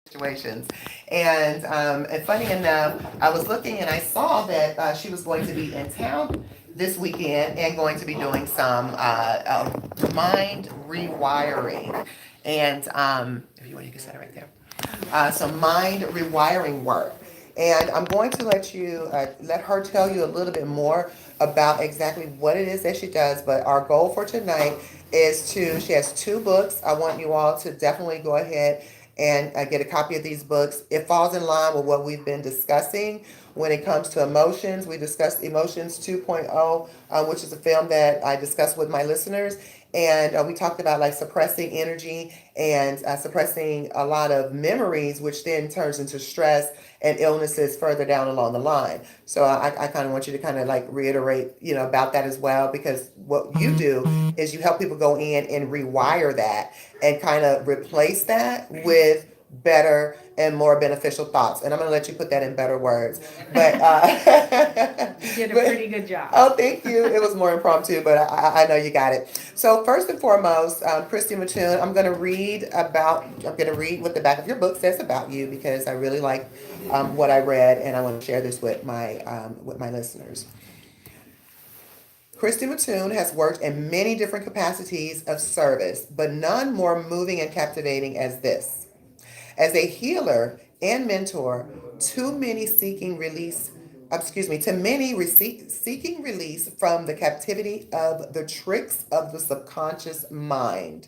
situations. And funny enough, I was looking and I saw that she was going to be in town this weekend and going to be doing some mind rewiring. And if you want, you can set it right there. Some mind rewiring work. And I'm going to let her tell you a little bit more about exactly what it is that she does. But our goal for tonight she has two books. I want you all to definitely go ahead and get a copy of these books. It falls in line with what we've been discussing when it comes to emotions. We discussed Emotions 2.0, which is a film that I discussed with my listeners. And we talked about like suppressing energy and suppressing a lot of memories, which then turns into stress and illnesses further down along the line. So I kind of want you to kind of like reiterate, about that as well, because what you do is you help people go in and rewire that and kind of replace that with better and more beneficial thoughts. And I'm going to let you put that in better words. But You did a pretty good job. oh, thank you. It was more impromptu, but I know you got it. So first and foremost, Christy Mattoon, I'm going to read what the back of your book says about you because I really like what I read, and I want to share this with my listeners. Christy Mattoon has worked in many different capacities of service, but none more moving and captivating as this. As a healer and mentor, to many seeking release from the captivity of the tricks of the subconscious mind.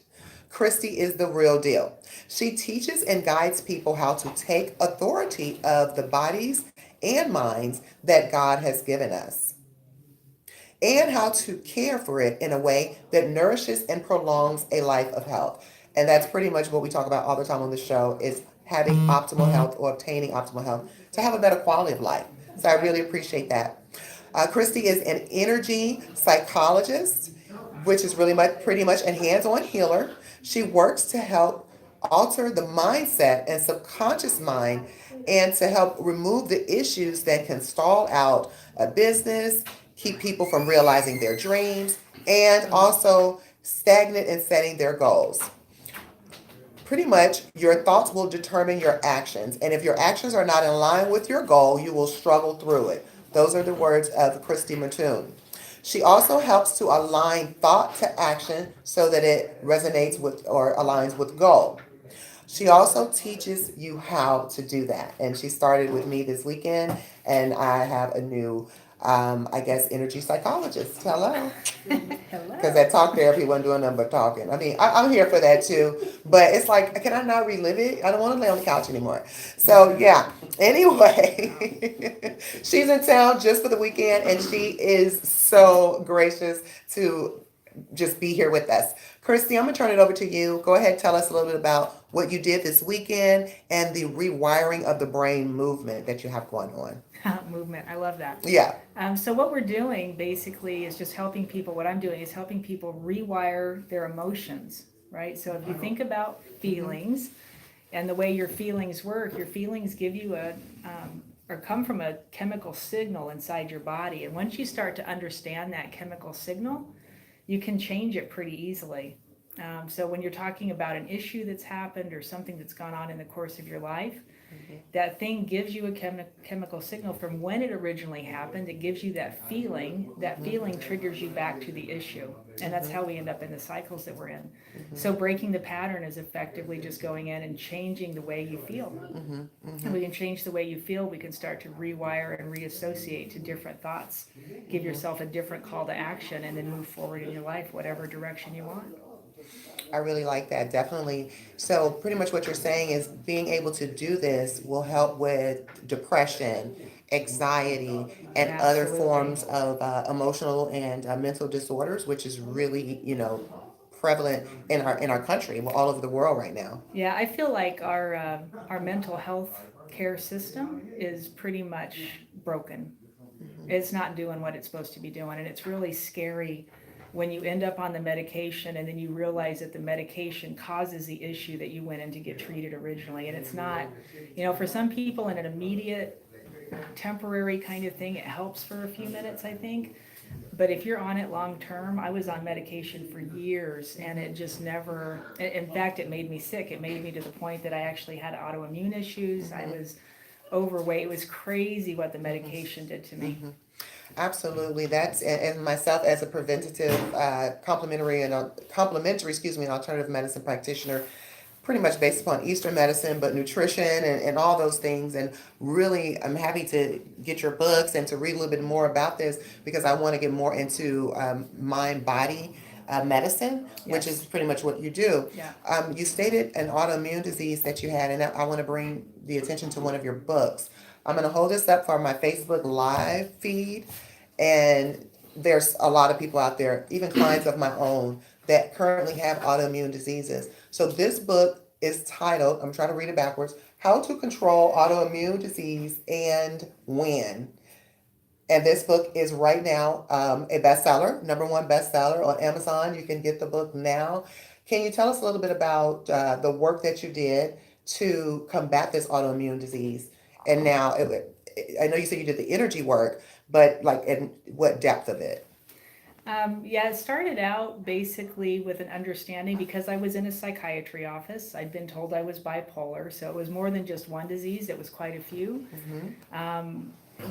Christy is the real deal. She teaches and guides people how to take authority of the bodies and minds that God has given us and how to care for it in a way that nourishes and prolongs a life of health. And that's pretty much what we talk about all the time on the show is having optimal health or obtaining optimal health to have a better quality of life. So I really appreciate that. Christy is an energy psychologist, which is really pretty much a hands-on healer. She works to help alter the mindset and subconscious mind and to help remove the issues that can stall out a business, keep people from realizing their dreams, and also stagnant in setting their goals. Pretty much, your thoughts will determine your actions. And if your actions are not in line with your goal, you will struggle through it. Those are the words of Christy Mattoon. She also helps to align thought to action so that it resonates with or aligns with goal. She also teaches you how to do that. And she started with me this weekend, and I have a new, I guess, energy psychologist. Hello. Because Hello. that talk therapy wasn't doing nothing but talking. I mean, I'm here for that too, but it's like, can I not relive it? I don't want to lay on the couch anymore. So yeah. Anyway, she's in town just for the weekend, and she is so gracious to just be here with us. Christy, I'm gonna turn it over to you. Go ahead, tell us a little bit about what you did this weekend and the rewiring of the brain movement that you have going on. Movement. I love that. Yeah. So what we're doing basically is just helping people. What I'm doing is helping people rewire their emotions, right? So if you think about feelings and the way your feelings work, your feelings give you or come from a chemical signal inside your body. And once you start to understand that chemical signal, you can change it pretty easily. So when you're talking about an issue that's happened or something that's gone on in the course of your life, that thing gives you a chemical signal from when it originally happened. It gives you that feeling. That feeling triggers you back to the issue. And that's how we end up in the cycles that we're in. So breaking the pattern is effectively just going in and changing the way you feel. And we can change the way you feel. We can start to rewire and reassociate to different thoughts. Give yourself a different call to action and then move forward in your life, whatever direction you want. I really like that, definitely. So, pretty much what you're saying is being able to do this will help with depression, anxiety, and other Absolutely. forms of emotional and mental disorders, which is really, prevalent in our country, well, all over the world right now. Yeah, I feel like our mental health care system is pretty much broken. It's not doing what it's supposed to be doing, and it's really scary when you end up on the medication and then you realize that the medication causes the issue that you went in to get treated originally. And it's not, for some people in an immediate temporary kind of thing, it helps for a few minutes, I think. But if you're on it long term, I was on medication for years and it just never, in fact, it made me sick. It made me to the point that I actually had autoimmune issues. I was overweight. It was crazy what the medication did to me. Absolutely. That's and myself as a preventative, complementary, and alternative medicine practitioner, pretty much based upon Eastern medicine, but nutrition and all those things. And really, I'm happy to get your books and to read a little bit more about this because I want to get more into mind body medicine, which is Yes. pretty much what you do. Yeah. You stated an autoimmune disease that you had, and I want to bring the attention to one of your books. I'm going to hold this up for my Facebook Live feed, and there's a lot of people out there, even clients of my own, that currently have autoimmune diseases. So this book is titled, I'm trying to read it backwards, How to Control Autoimmune Disease and When. And this book is right now a bestseller, number one bestseller on Amazon. You can get the book now. Can you tell us a little bit about the work that you did to combat this autoimmune disease? And now, I know you said you did the energy work, but like, in what depth of it? Yeah, it started out basically with an understanding because I was in a psychiatry office. I'd been told I was bipolar, so it was more than just one disease, it was quite a few.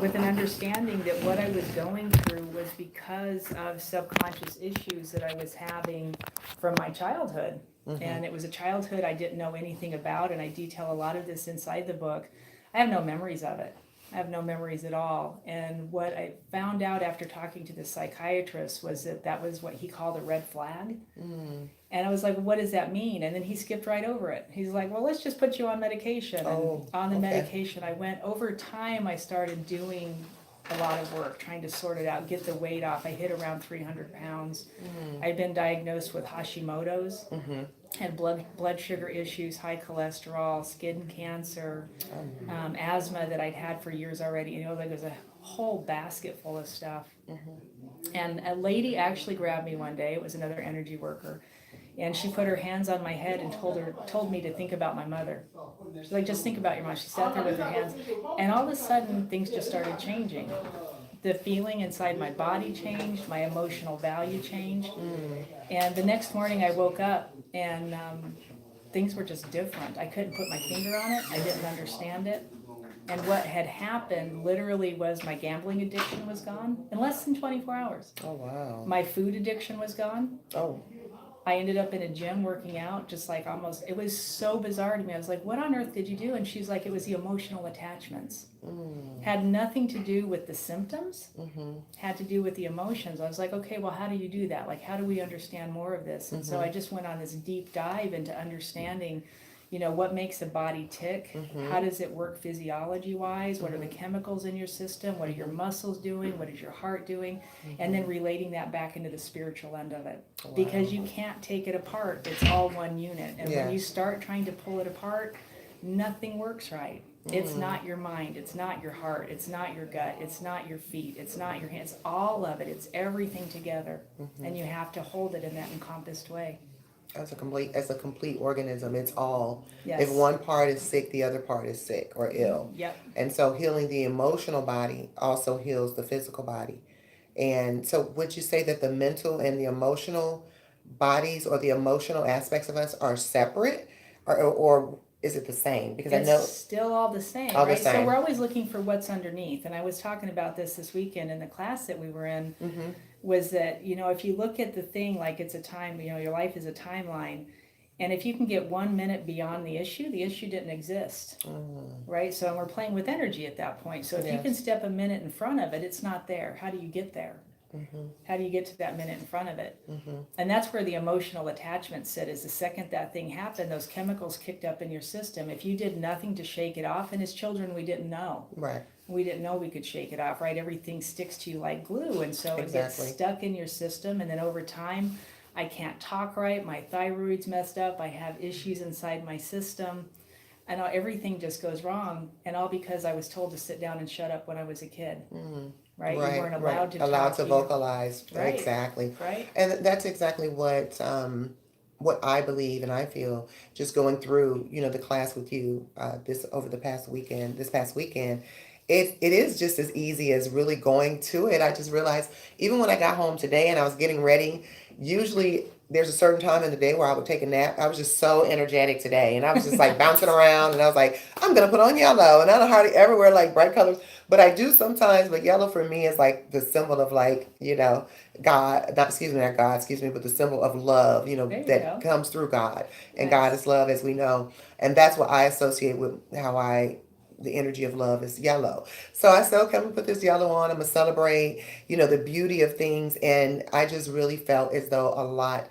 With an understanding that what I was going through was because of subconscious issues that I was having from my childhood. And it was a childhood I didn't know anything about, and I detail a lot of this inside the book. I have no memories of it. I have no memories at all. And what I found out after talking to the psychiatrist was that that was what he called a red flag. And I was like, what does that mean? And then he skipped right over it. He's like, well, let's just put you on medication. Oh, And on the okay. medication, I went over time, I started doing a lot of work, trying to sort it out, get the weight off. I hit around 300 pounds. I'd been diagnosed with Hashimoto's, had blood sugar issues, high cholesterol, skin cancer, asthma that I'd had for years already. You know, like there's a whole basket full of stuff. And a lady actually grabbed me one day. It was another energy worker. And she put her hands on my head and told me to think about my mother. She's like, just think about your mom. She sat there with her hands, and all of a sudden things just started changing. The feeling inside my body changed, my emotional value changed. And the next morning I woke up and things were just different. I couldn't put my finger on it. I didn't understand it. And what had happened literally was my gambling addiction was gone in less than 24 hours. Oh, wow. My food addiction was gone. Oh, I ended up in a gym working out, just like almost, it was so bizarre to me. I was like, what on earth did you do? And she's like, it was the emotional attachments. Had nothing to do with the symptoms, had to do with the emotions. I was like, okay, well, how do you do that? Like, how do we understand more of this? And so I just went on this deep dive into understanding, you know, what makes a body tick? How does it work physiology wise? What are the chemicals in your system? What are your muscles doing? What is your heart doing? And then relating that back into the spiritual end of it. Wow. Because you can't take it apart. It's all one unit. And Yeah. when you start trying to pull it apart, nothing works right. It's not your mind. It's not your heart. It's not your gut. It's not your feet. It's not your hands. All of it. It's everything together. And you have to hold it in that encompassed way. as a complete organism, it's all. Yes. If one part is sick, the other part is sick or ill. Yep. And so healing the emotional body also heals the physical body. And so would you say that the mental and the emotional bodies or the emotional aspects of us are separate, or is it the same? Because I know It's still all the same, all the right? So same. we're always looking for what's underneath. And I was talking about this weekend in the class that we were in, was that, you know, if you look at the thing like it's a time, you know, your life is a timeline. And if you can get 1 minute beyond the issue didn't exist, right? So we're playing with energy at that point. So if you Yes. can step a minute in front of it, it's not there. How do you get there? How do you get to that minute in front of it? And that's where the emotional attachment sit, is the second that thing happened, those chemicals kicked up in your system. If you did nothing to shake it off, and as children, we didn't know. Right. We didn't know we could shake it off, right? Everything sticks to you like glue. And so it gets Exactly. stuck in your system. And then over time, I can't talk right. My thyroid's messed up. I have issues inside my system. And everything just goes wrong. And all because I was told to sit down and shut up when I was a kid. Right? You weren't allowed to allowed talk. to You- vocalize. Right. Exactly. Right? And that's exactly what I believe and I feel just going through, you know, the class with you this past weekend, it is just as easy as really going to it. I just realized even when I got home today and I was getting ready, usually there's a certain time in the day where I would take a nap. I was just so energetic today, and I was just like bouncing around, and I was like, I'm gonna put on yellow, and I don't hardly ever wear like bright colors, but I do sometimes. But yellow for me is like the symbol of like God, not excuse me, not God, excuse me, but the symbol of love, There you that go. comes through God, and God Yes. is love, as we know, and that's what I associate with how I the energy of love is yellow. So I said, okay, I'm gonna put this yellow on. I'm gonna celebrate, the beauty of things. And I just really felt as though a lot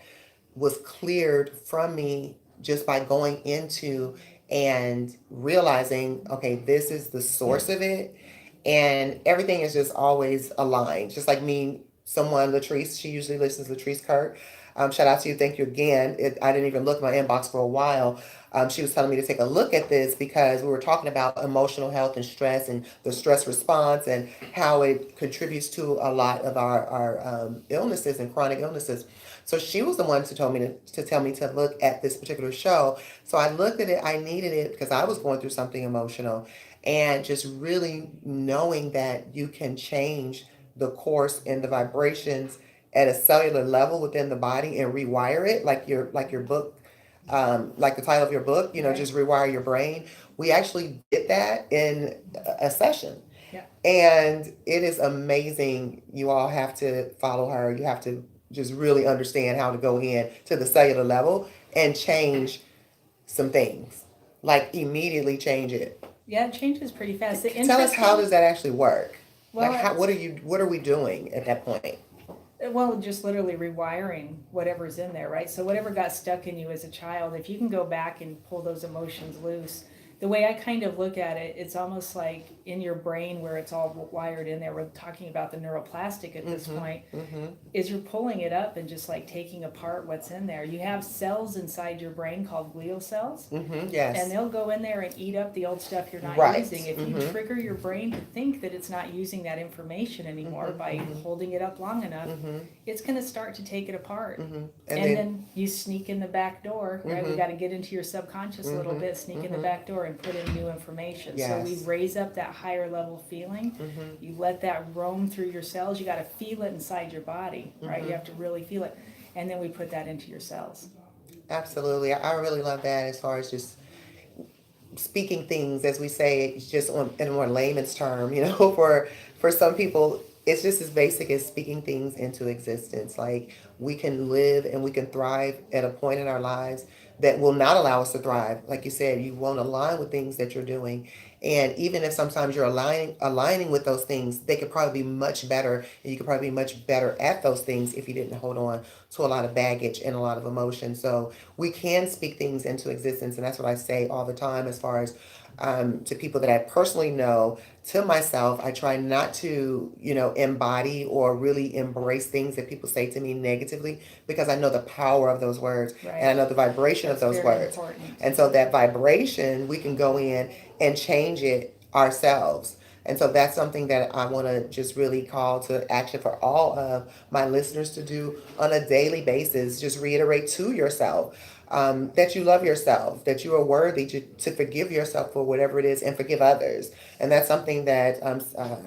was cleared from me just by going into and realizing, okay, this is the source of it. And everything is just always aligned. Just like me, someone, Latrice, she usually listens, Latrice Kirk. Shout out to you. Thank you again. I didn't even look at my inbox for a while. She was telling me to take a look at this because we were talking about emotional health and stress and the stress response and how it contributes to a lot of our illnesses and chronic illnesses. So she was the one who told me to tell me to look at this particular show. So I looked at it. I needed it because I was going through something emotional, and just really knowing that you can change the course and the vibrations at a cellular level within the body and rewire it, like your book, like the title of your book, Right. just rewire your brain. We actually did that in a session, Yeah. and it is amazing. You all have to follow her. You have to just really understand how to go in to the cellular level and change some things, like immediately change it. Yeah, it changes pretty fast. The Tell us, how does interesting, that actually work? Like, well, what are we doing at that point? well, just literally rewiring whatever's in there, right? So whatever got stuck in you as a child, if you can go back and pull those emotions loose, the way I kind of look at it, it's almost like in your brain where it's all wired in there. We're talking about the neuroplastic at this Mm-hmm. point. Mm-hmm. Is you're pulling it up and just like taking apart what's in there. You have cells inside your brain called glial cells, Mm-hmm. and Yes. they'll go in there and eat up the old stuff you're not Right. using. If you Mm-hmm. trigger your brain to think that it's not using that information anymore Mm-hmm. by Mm-hmm. holding it up long enough, Mm-hmm. it's going to start to take it apart. Mm-hmm. And then. then you sneak in the back door, right? We Mm-hmm. got to get into your subconscious a little Mm-hmm. bit, sneak in the Mm-hmm. back door and put in new information. So we Yes. raise up that higher level feeling. Mm-hmm. You let that roam through your cells. You got to feel it inside your body, right? Mm-hmm. You have to really feel it. And then we put that into your cells. Absolutely. I really love that as far as just speaking things, as we say, it's just in a more layman's term, for some people, it's just as basic as speaking things into existence. Like, we can live and we can thrive at a point in our lives that will not allow us to thrive. Like you said, you won't align with things that you're doing. And even if sometimes you're aligning with those things, they could probably be much better, and you could probably be much better at those things if you didn't hold on to a lot of baggage and a lot of emotion. So we can speak things into existence, and that's what I say all the time as far as to people that I personally know, to myself. I try not to, embody or really embrace things that people say to me negatively, because I know the power of those words, and I Right. know the vibration of That's those very words. important. And so that vibration, we can go in and change it ourselves. And so that's something that I want to just really call to action for all of my listeners to do on a daily basis. Just reiterate to yourself that you love yourself, that you are worthy to forgive yourself for whatever it is and forgive others. And that's something that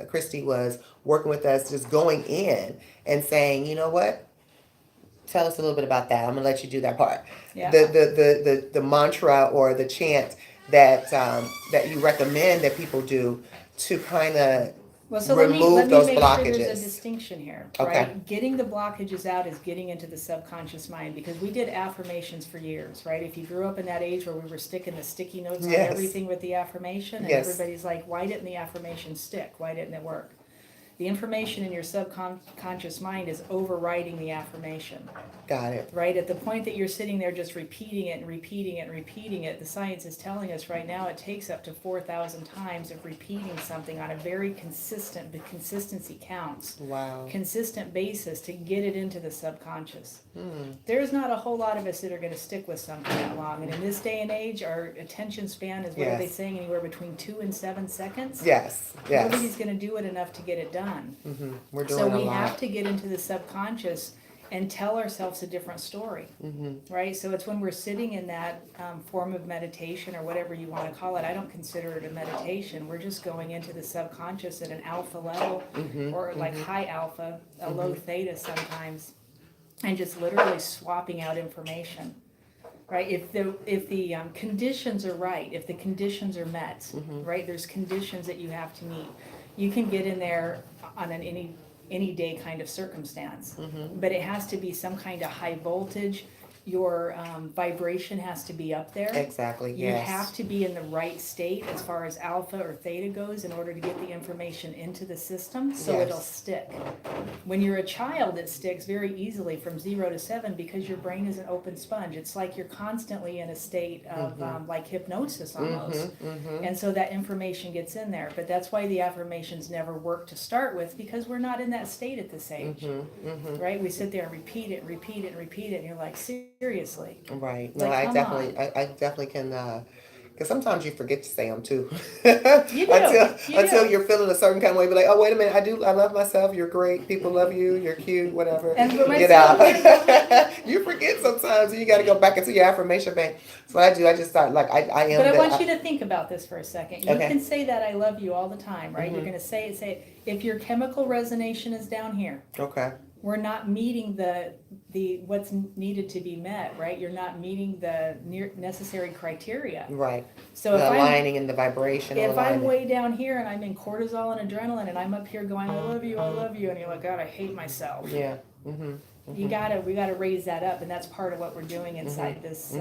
Christy was working with us, just going in and saying, you know what? Tell us a little bit about that. I'm gonna let you do that part. Yeah. The mantra or the chant that you recommend that people do to kind of Well, so let remove me those make sure there's a blockages. distinction here, Okay. right? Getting the blockages out is getting into the subconscious mind, because we did affirmations for years, right? If you grew up in that age where we were sticking the sticky notes on Yes. everything with the affirmation, and Yes. everybody's like, why didn't the affirmation stick? Why didn't it work? The information in your subconscious mind is overriding the affirmation. Got it. Right, at the point that you're sitting there just repeating it and repeating it and repeating it, the science is telling us right now it takes up to 4,000 times of repeating something on a very consistent, the consistency counts, Wow. consistent basis to get it into the subconscious. Hmm. There's not a whole lot of us that are going to stick with something that long, and in this day and age, our attention span is, what are they Yes. saying, anywhere between 2 and 7 seconds? Yes. Yes. Nobody's going to do it enough to get it done. We're doing So a we lot. have to get into the subconscious and tell ourselves a different story, right? So it's when we're sitting in that form of meditation or whatever you want to call it. I don't consider it a meditation. We're just going into the subconscious at an alpha level, or like high alpha, a low theta sometimes, and just literally swapping out information. Right, if the conditions are right, if the conditions are met, right, there's conditions that you have to meet. You can get in there on an any day kind of circumstance, but it has to be some kind of high voltage. Your vibration has to be up there. Exactly. You Yes. have to be in the right state as far as alpha or theta goes in order to get the information into the system, so Yes. it'll stick. When you're a child, it sticks very easily from 0 to 7 because your brain is an open sponge. It's like you're constantly in a state of like hypnosis almost. And so that information gets in there. But that's why the affirmations never work to start with, because we're not in that state at this age. Right? We sit there and repeat it and repeat it and repeat it, and you're like, seriously. Right. No, Like, I come definitely, on. I definitely can, because sometimes you forget to say them too. You do. Until do. you're feeling a certain kind of way, be like, oh, wait a minute, I love myself, you're great, people love you, you're cute, whatever. And for You myself, know, you forget sometimes, and you got to go back into your affirmation bank. So I do, I just start, like, I am but I the, want you to think about this for a second. You Okay. can say that I love you all the time, right? You're going to say it. If your chemical resonance is down here, okay, we're not meeting the what's needed to be met, right? You're not meeting the necessary criteria. right. So The aligning and the vibrational if I'm alignment. way down here and I'm in cortisol and adrenaline and I'm up here going, I love you, and you're like, God, I hate myself. Yeah. We gotta raise that up, and that's part of what we're doing inside this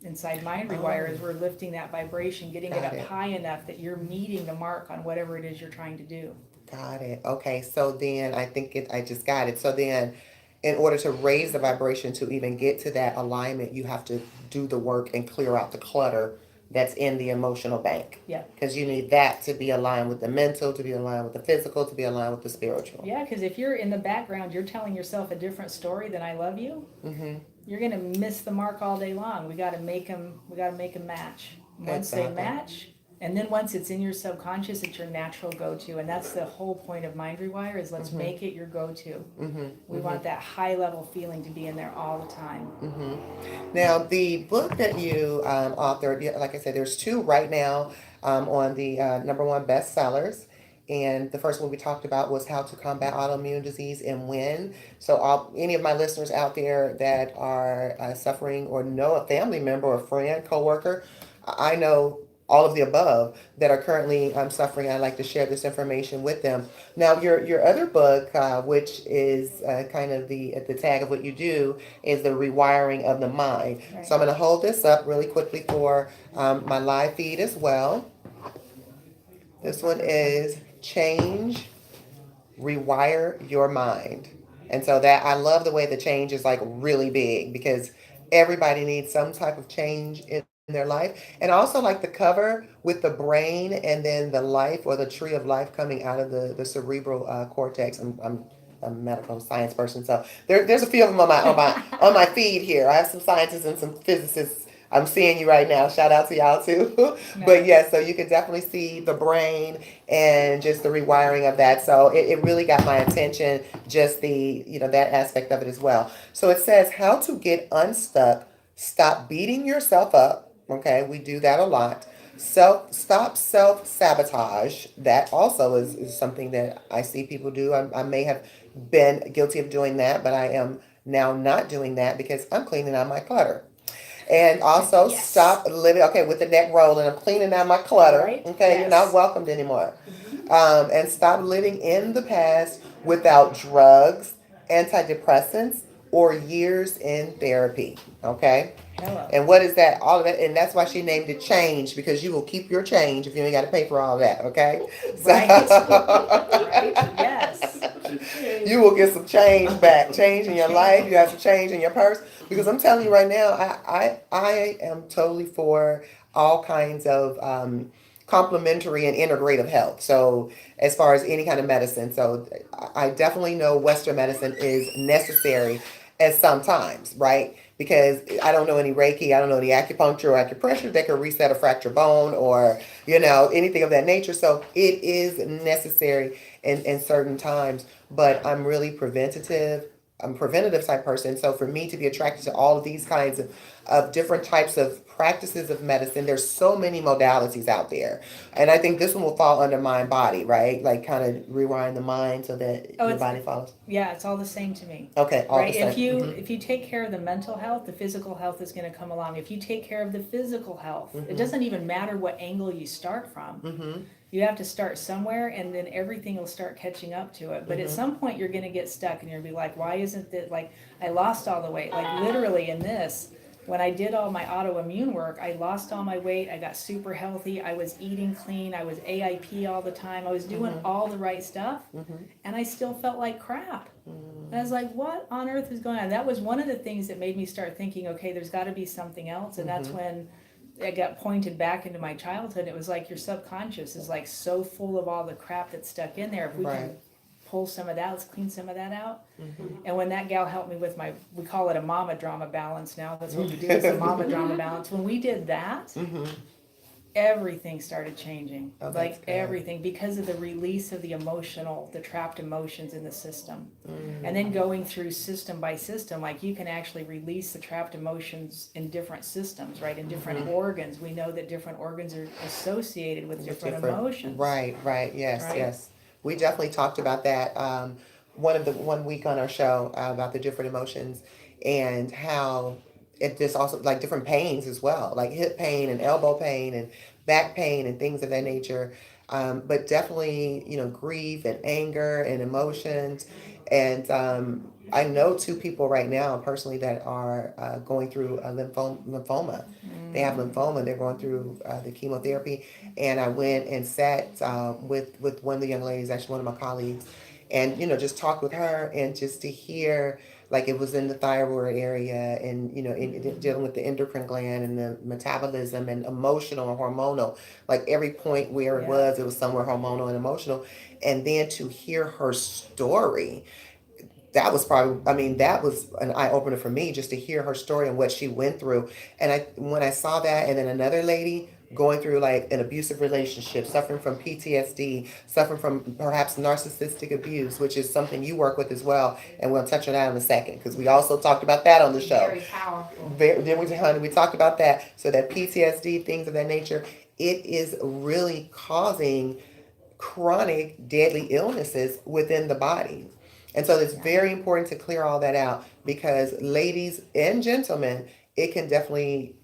inside Mind Rewire is we're lifting that vibration, getting it Got up it. high enough that you're meeting the mark on whatever it is you're trying to do. Got it. Okay. So then I just got it. So then in order to raise the vibration to even get to that alignment, you have to do the work and clear out the clutter that's in the emotional bank. Yeah. Because you need that to be aligned with the mental, to be aligned with the physical, to be aligned with the spiritual. Yeah, because if you're in the background, you're telling yourself a different story than I love you. You're gonna miss the mark all day long. We gotta make them. We gotta make them match. Once they Exactly. match, and then once it's in your subconscious, it's your natural go-to, and that's the whole point of Mind Rewire is let's make it your go-to. We want that high-level feeling to be in there all the time. Now, the book that you authored, like I said, there's two right now on the #1 bestsellers. And the first one we talked about was how to combat autoimmune disease and when. So, any of my listeners out there that are suffering or know a family member or friend, coworker, I know all of the above that are currently suffering. I'd like to share this information with them. Now, your other book, which is kind of the tag of what you do, is the rewiring of the mind. Right. So I'm going to hold this up really quickly for my live feed as well. This one is Change, Rewire Your Mind. And so that I love the way the change is like really big because everybody needs some type of change in their life. And I also like the cover with the brain and then the life or the tree of life coming out of the cerebral cortex. I'm a medical science person, so there's a few of them on my feed here. I have some scientists and some physicists. I'm seeing you right now. Shout out to y'all too. But yes, so you can definitely see the brain and just the rewiring of that. So it really got my attention, just the, that aspect of it as well. So it says how to get unstuck, stop beating yourself up. Okay, we do that a lot. Stop self-sabotage. That also is something that I see people do. I may have been guilty of doing that, but I am now not doing that because I'm cleaning out my clutter. And also Yes. stop living, okay, with the neck rolling. I'm cleaning out my clutter. Right. Okay, Yes. you're not welcomed anymore. And stop living in the past without drugs, antidepressants, or years in therapy. Okay? Hello. And what is that? All of that. And that's why she named it change, because you will keep your change if you ain't got to pay for all that. Okay? Right. Right. Yes. You will get some change back. Change in your life. You have some change in your purse. Because I'm telling you right now, I am totally for all kinds of complementary and integrative health. So as far as any kind of medicine. So I definitely know Western medicine is necessary at sometimes, right? Because I don't know any Reiki, I don't know any acupuncture or acupressure that can reset a fractured bone or, anything of that nature. So it is necessary in certain times, but I'm really preventative, I'm a preventative type person. So for me to be attracted to all of these kinds of different types of practices of medicine, there's so many modalities out there. And I think this one will fall under mind body, right? Like kind of rewiring the mind so that Oh, your it's body follows. yeah, it's all the same to me. Okay, all the Right? same. If you take care of the mental health, the physical health is going to come along. If you take care of the physical health, it doesn't even matter what angle you start from. Mm-hmm. You have to start somewhere, and then everything will start catching up to it. But at some point, you're going to get stuck, and you'll be like, "Why isn't that like I lost all the weight?" Like literally in this, when I did all my autoimmune work, I lost all my weight. I got super healthy. I was eating clean. I was AIP all the time. I was doing all the right stuff, and I still felt like crap. And I was like, "What on earth is going on?" That was one of the things that made me start thinking, "Okay, there's got to be something else." And that's when I got pointed back into my childhood. It was like your subconscious is like so full of all the crap that's stuck in there. If we can pull some of that, let's clean some of that out. And when that gal helped me with we call it a mama drama balance now. That's what we do, is a mama drama balance. When we did that, everything started changing. Oh, that's like good. everything, because of the release of the trapped emotions in the system. And then going through system by system, like you can actually release the trapped emotions in different systems, right? In different organs. We know that different organs are associated with different emotions. Right, yes, Right? yes. We definitely talked about that one week on our show about the different emotions and how it just also like different pains as well, like hip pain and elbow pain and back pain and things of that nature. But definitely, grief and anger and emotions. And I know two people right now personally that are going through a lymphoma. They have lymphoma. They're going through the chemotherapy. And I went and sat with one of the young ladies, actually one of my colleagues, and just talked with her and just to hear like it was in the thyroid area and dealing with the endocrine gland and the metabolism and emotional and hormonal, like every point where it was somewhere hormonal and emotional. And then to hear her story, that was probably, I mean, that was an eye opener for me just to hear her story and what she went through. And when I saw that, and then another lady going through like an abusive relationship, suffering from PTSD, suffering from perhaps narcissistic abuse, which is something you work with as well. And we'll touch on that in a second because we also talked about that on the show. Very powerful. We talked about that. So that PTSD, things of that nature, it is really causing chronic deadly illnesses within the body. And so it's very important to clear all that out because ladies and gentlemen, it can definitely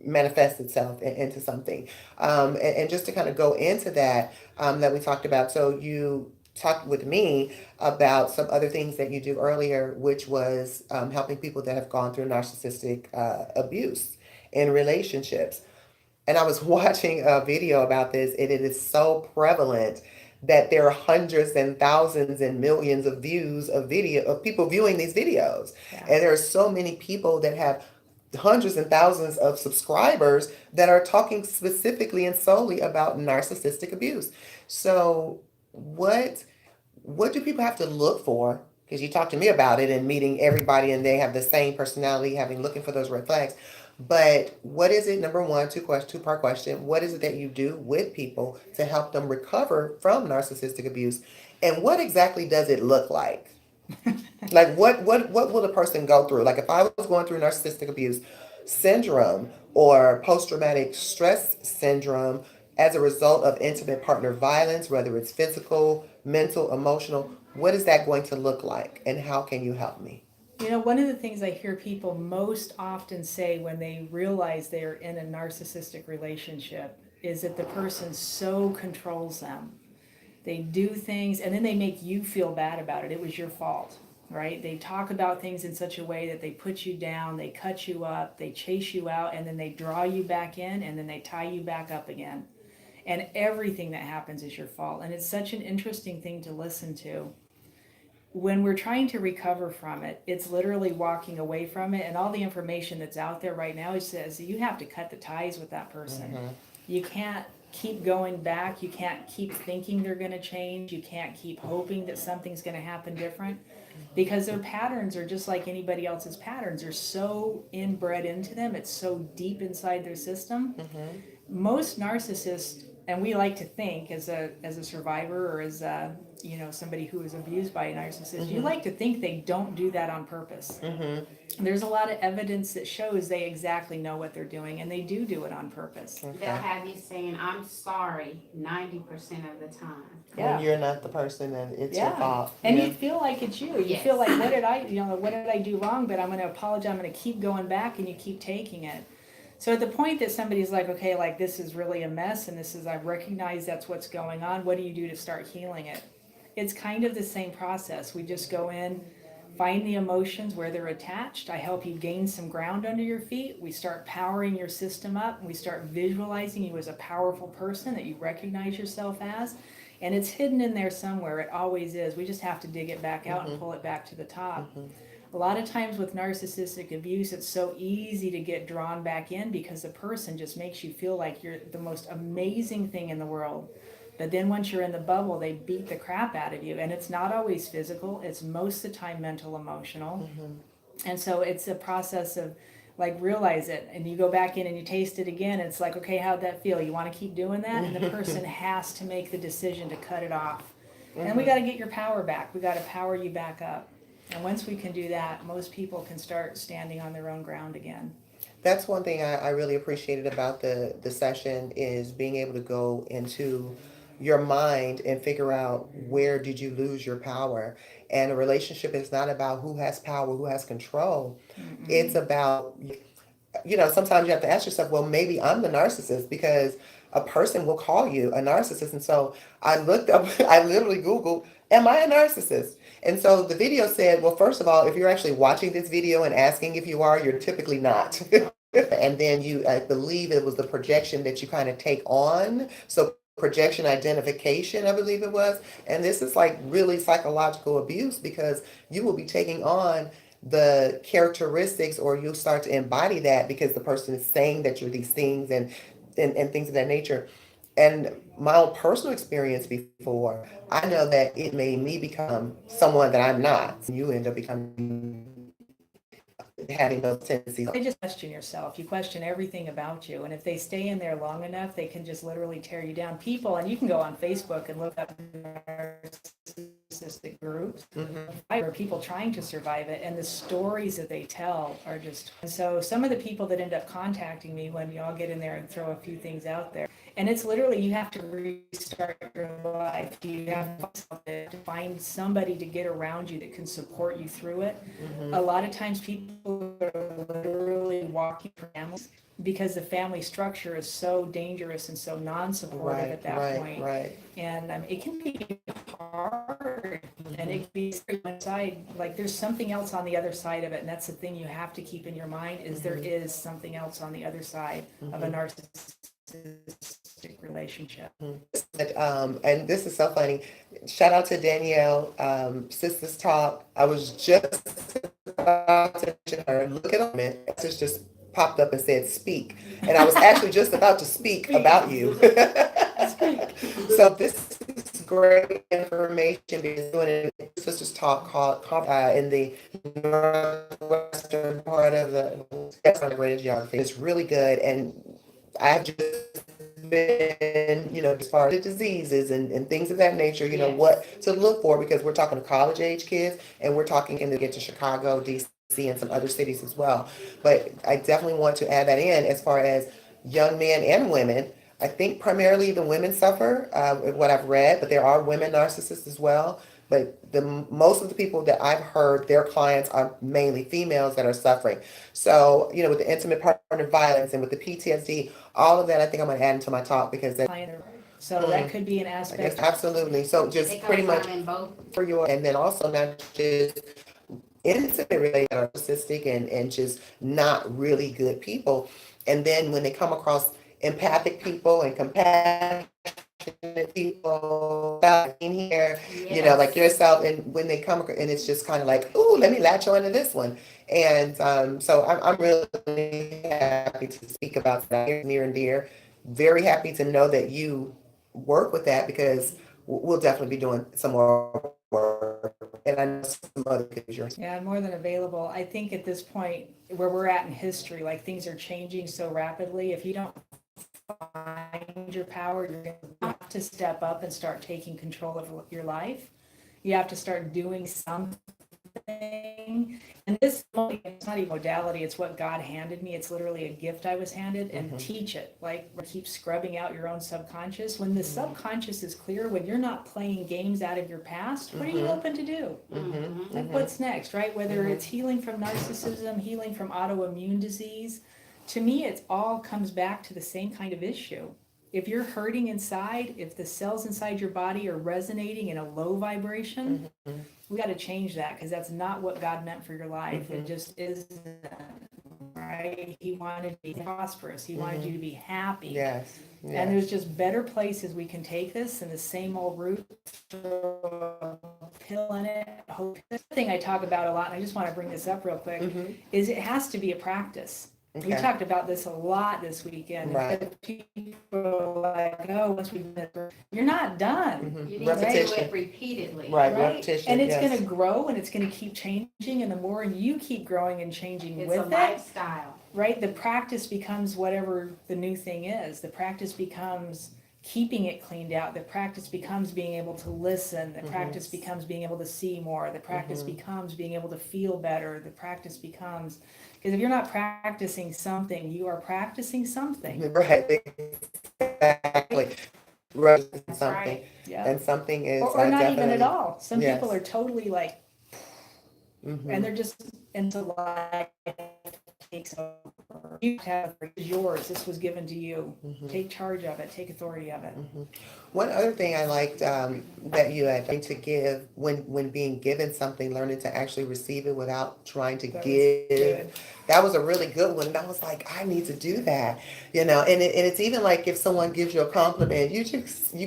manifest itself into something. And just to kind of go into that, that we talked about. So you talked with me about some other things that you do earlier, which was helping people that have gone through narcissistic abuse in relationships. And I was watching a video about this, and it is so prevalent that there are hundreds and thousands and millions of views of video of people viewing these videos. Yeah. And there are so many people that have hundreds and thousands of subscribers that are talking specifically and solely about narcissistic abuse. So what do people have to look for? Because you talked to me about it and meeting everybody and they have the same personality, looking for those red flags. But what is it, number one, two-part question, what is it that you do with people to help them recover from narcissistic abuse? And what exactly does it look like? Like what will the person go through? Like if I was going through narcissistic abuse syndrome or post-traumatic stress syndrome as a result of intimate partner violence, whether it's physical, mental, emotional, what is that going to look like? And how can you help me? One of the things I hear people most often say when they realize they're in a narcissistic relationship is that the person so controls them. They do things and then they make you feel bad about it. It was your fault, right? They talk about things in such a way that they put you down, they cut you up, they chase you out, and then they draw you back in and then they tie you back up again. And everything that happens is your fault. And it's such an interesting thing to listen to. When we're trying to recover from it, it's literally walking away from it. And all the information that's out there right now says you have to cut the ties with that person. You can't keep going back. You can't keep thinking they're going to change. You can't keep hoping that something's going to happen different because their patterns are just like anybody else's patterns. They're so inbred into them. It's so deep inside their system. Most narcissists and we like to think as a survivor or as a, you know, somebody who was abused by a narcissist, you like to think they don't do that on purpose. There's a lot of evidence that shows they exactly know what they're doing, and they do it on purpose. They'll have you saying, I'm sorry 90% of the time. Yeah. When you're not the person and it's your fault. And Yeah. you feel like it's you. You Yes. feel like, what did I do wrong? But I'm going to apologize. I'm going to keep going back, and you keep taking it. So at the point that somebody's like, okay, like this is really a mess, and I recognize that's what's going on. What do you do to start healing it? It's kind of the same process. We just go in, find the emotions where they're attached. I help you gain some ground under your feet. We start powering your system up, and we start visualizing you as a powerful person that you recognize yourself as. And it's hidden in there somewhere. It always is. We just have to dig it back out and pull it back to the top. A lot of times with narcissistic abuse, it's so easy to get drawn back in because the person just makes you feel like you're the most amazing thing in the world. But then once you're in the bubble, they beat the crap out of you. And it's not always physical. It's most of the time mental, emotional. And so it's a process of like realize it, and you go back in and you taste it again. It's like, okay, how'd that feel? You want to keep doing that? And the person has to make the decision to cut it off. And we got to get your power back. We got to power you back up. And once we can do that, most people can start standing on their own ground again. That's one thing I really appreciated about the session is being able to go into your mind and figure out where did you lose your power. And a relationship is not about who has power, who has control. It's about, sometimes you have to ask yourself, well, maybe I'm the narcissist because a person will call you a narcissist. And so I looked up, I literally Googled, am I a narcissist? And so the video said, well, first of all, if you're actually watching this video and asking if you are, you're typically not. And then I believe it was the projection that you kind of take on. So projection identification, I believe it was. And this is like really psychological abuse because you will be taking on the characteristics, or you'll start to embody that because the person is saying that you're these things and things of that nature. And my own personal experience before, I know that it made me become someone that I'm not. You end up becoming having those tendencies. You just question yourself. You question everything about you. And if they stay in there long enough, they can just literally tear you down. People, and you can go on Facebook and look up narcissistic groups or people trying to survive it, and the stories that they tell are just. And so some of the people that end up contacting me, when y'all get in there and throw a few things out there, and it's literally you have to restart your life. You have to find somebody to get around you that can support you through it. A lot of times people are literally walking families because the family structure is so dangerous and so non-supportive at that point. Right. And it can be hard, and it can be one side. Like there's something else on the other side of it, and that's the thing you have to keep in your mind is there is something else on the other side of a narcissistic relationship. And this is so funny. Shout out to Danielle, Sisters Talk. I was just about to mention her. Look at her. It just popped up and said speak. And I was actually just about to speak about you. So this is great information because doing a Sisters Talk called in the northwestern part of the great geography. It's really good, and I've just been, as far as the diseases and things of that nature, what to look for, because we're talking to college age kids and we're talking to get to Chicago, DC, and some other cities as well. But I definitely want to add that in as far as young men and women. I think primarily the women suffer, what I've read, but there are women narcissists as well. But most of the people that I've heard, their clients are mainly females that are suffering. So, with the intimate partner violence and with the PTSD, all of that, I think I'm going to add into my talk because so that could be an aspect. Absolutely. So just pretty much for your, and then also not just intimate related narcissistic and just not really good people. And then when they come across empathic people and compassionate people in here, like yourself, and when they come, and it's just kind of like, ooh, let me latch on to this one. And so I'm really happy to speak about that, near and dear. Very happy to know that you work with that, because we'll definitely be doing some more work. And I know some other pictures. Yeah, more than available. I think at this point where we're at in history, like things are changing so rapidly. If you don't find your power, you're going to have to step up and start taking control of your life. You have to start doing something. And this, it's not a modality, it's what God handed me. It's literally a gift I was handed, and teach it. Like, keep scrubbing out your own subconscious. When the subconscious is clear, when you're not playing games out of your past, what are you open to do? Like, what's next, right? Whether it's healing from narcissism, healing from autoimmune disease, to me, it all comes back to the same kind of issue. If you're hurting inside, if the cells inside your body are resonating in a low vibration, we got to change that, because that's not what God meant for your life. It just isn't, right? He wanted you to be prosperous. He wanted you to be happy. Yes. And there's just better places we can take this than the same old route, pill in it. Hope. The thing I talk about a lot, and I just want to bring this up real quick, is it has to be a practice. Okay. We talked about this a lot this weekend. Right. People are like, oh, once we've been, you're not done. You need to do it repeatedly. Right. Repetition. And it's going to grow, and it's going to keep changing. And the more you keep growing and changing It's with a lifestyle. right, the practice becomes whatever the new thing is. The practice becomes keeping it cleaned out. The practice becomes being able to listen. The practice becomes being able to see more. The practice becomes being able to feel better. The practice becomes, because if you're not practicing something, you are practicing something. Right. Exactly. Right. Something. Right. Yeah. And something is Or not even definitely- at all. Some Yes. people are totally like, and they're just into life takes over. You have it's yours. This was given to you. Take charge of it. Take authority of it. One other thing I liked that you had to give when being given something, learning to actually receive it without trying to That was give. good. That was a really good one. And I was like, I need to do that, and it's even like if someone gives you a compliment, you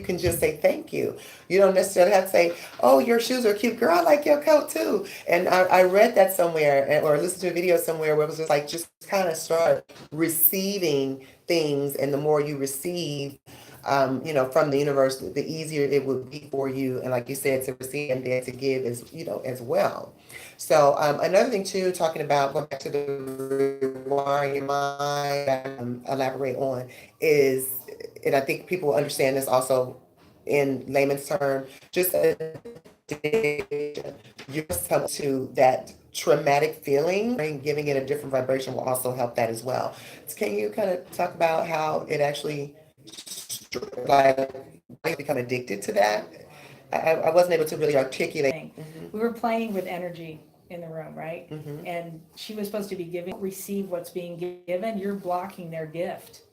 can just say thank you. You don't necessarily have to say, oh, your shoes are cute, girl. I like your coat too. And I read that somewhere or listened to a video somewhere where it was just like just kind of start receiving things, and the more you receive, from the universe, the easier it would be for you. And like you said, to receive and then to give as well. So another thing too, talking about going back to the rewiring your mind, elaborate on is, and I think people understand this also in layman's term, just you're come to that traumatic feeling and giving it a different vibration will also help that as well. So can you kind of talk about how it actually like become addicted to that? I wasn't able to really articulate. We were playing with energy in the room, right? And she was supposed to be giving, receive what's being given. You're blocking their gift.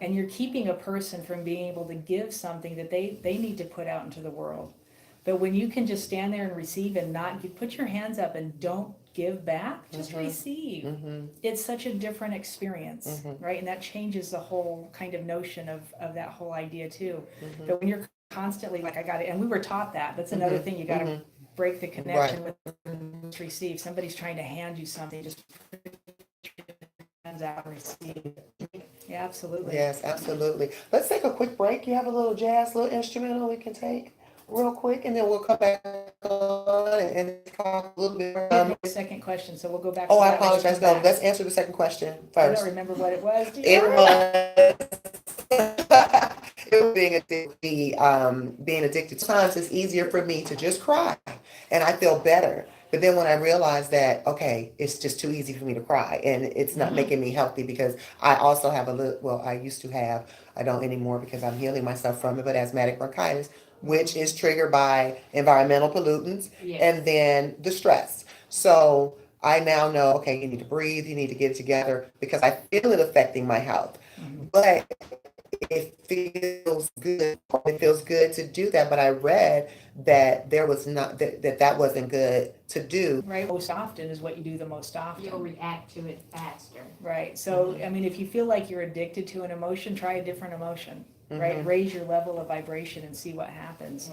And you're keeping a person from being able to give something that they need to put out into the world. But when you can just stand there and receive and not put your hands up and don't give back, just receive. It's such a different experience, right? And that changes the whole kind of notion of that whole idea too. But when you're constantly like, I got it, and we were taught that. That's another thing, you got to break the connection with receive. Somebody's trying to hand you something, just put your hands out and receive. Yeah, absolutely. Yes, absolutely. Let's take a quick break. You have a little jazz, little instrumental we can take real quick, and then we'll come back on and talk a little bit. Second question, so we'll go back. Oh, to I that when we apologize. come No, back. let's answer the second question I first. don't remember what it was. Do you It remember? was it was being addicted. Sometimes it's easier for me to just cry, and I feel better. But then when I realize that, okay, it's just too easy for me to cry, and it's not making me healthy, because I also have I used to have, I don't anymore because I'm healing myself from it, but asthmatic bronchitis, which is triggered by environmental pollutants and then the stress. So I now know, okay, you need to breathe, you need to get it together, because I feel it affecting my health. But it feels good. It feels good to do that. But I read that there was not that wasn't good to do. Right, most often is what you do the most often. You'll react to it faster. Right, so I mean, if you feel like you're addicted to an emotion, try a different emotion. Right, raise your level of vibration and see what happens.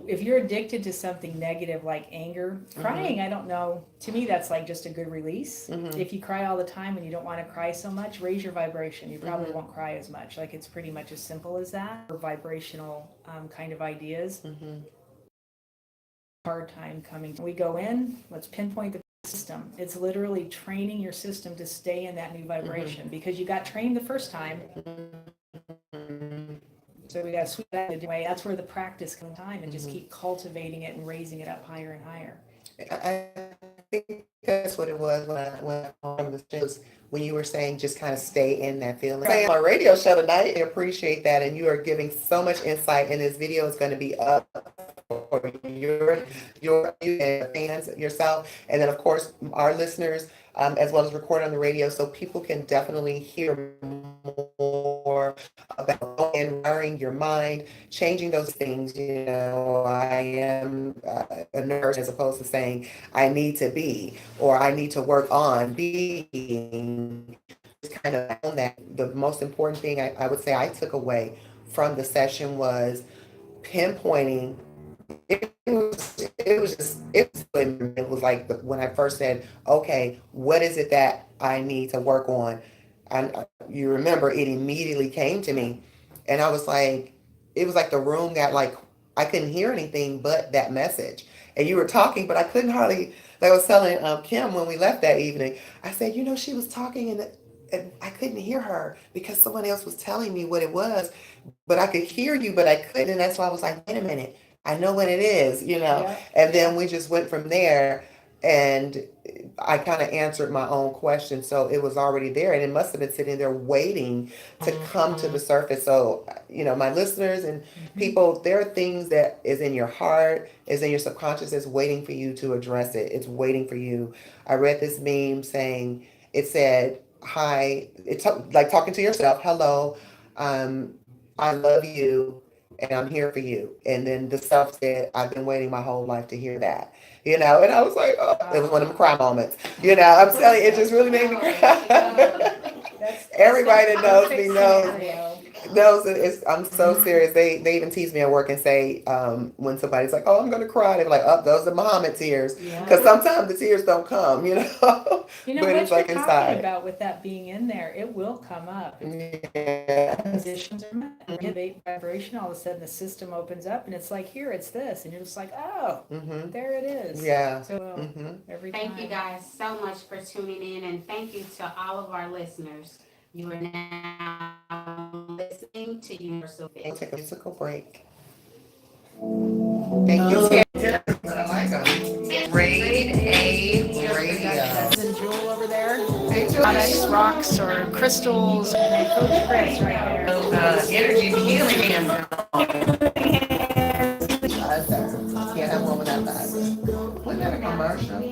If you're addicted to something negative like anger, crying, I don't know, to me that's like just a good release. If you cry all the time and you don't want to cry so much, raise your vibration. You probably won't cry as much. Like, it's pretty much as simple as that. Or vibrational kind of ideas. Hard time coming. We go in, let's pinpoint the system. It's literally training your system to stay in that new vibration, because you got trained the first time Mhm. So we got to sweep that in a different way. That's where the practice comes time and just keep cultivating it and raising it up higher and higher. I think that's what it was when I on the shows, when you were saying just kind of stay in that feeling. Saying on a radio show tonight, I appreciate that, and you are giving so much insight. And this video is going to be up for your fans yourself, and then of course our listeners, as well as recorded on the radio, so people can definitely hear more about and wiring your mind, changing those things. You know, I am a nurse as opposed to saying I need to be or I need to work on being. Just kind of on that. The most important thing I would say I took away from the session was pinpointing. It was like when I first said, okay, what is it that I need to work on? And you remember it immediately came to me, and I was like, it was like the room got like, I couldn't hear anything but that message. And you were talking, but I couldn't hardly, like I was telling Kim when we left that evening, I said, you know, she was talking and I couldn't hear her because someone else was telling me what it was, but I could hear you, but I couldn't. And that's why I was like, wait a minute, I know what it is, you know. Yeah. And then we just went from there, and I kind of answered my own question. So it was already there, and it must have been sitting there waiting to come to the surface. So, you know, my listeners and people, there are things that is in your heart, is in your subconscious, is waiting for you to address it. It's waiting for you. I read this meme saying, it said, hi, like talking to yourself, hello, I love you and I'm here for you. And then the self said, I've been waiting my whole life to hear that. You know, and I was like, oh, it was one of them cry moments. You know, I'm telling you, it just really made me cry. Everybody that knows me knows that I'm so serious. They even tease me at work and say, when somebody's like, oh, I'm going to cry, they're like, oh, those are Muhammad tears. Because sometimes the tears don't come, you know. You know but what it's you're like talking inside. about with that being in there, it will come up. Yeah. Positions are met, vibration, all of a sudden the system opens up and it's like, here, it's this. And you're just like, oh, there it is. Yeah. So every time. Thank you guys so much for tuning in, and thank you to all of our listeners. You are now listening to Universal We'll Fit. take a musical break. Thank you. I like them. Grade A radio. And Jewel over there. Hey, Julie. Onyx rocks or crystals. And Coach Chris right there. Energy healing hands. Can't have one without that. Wasn't that a commercial?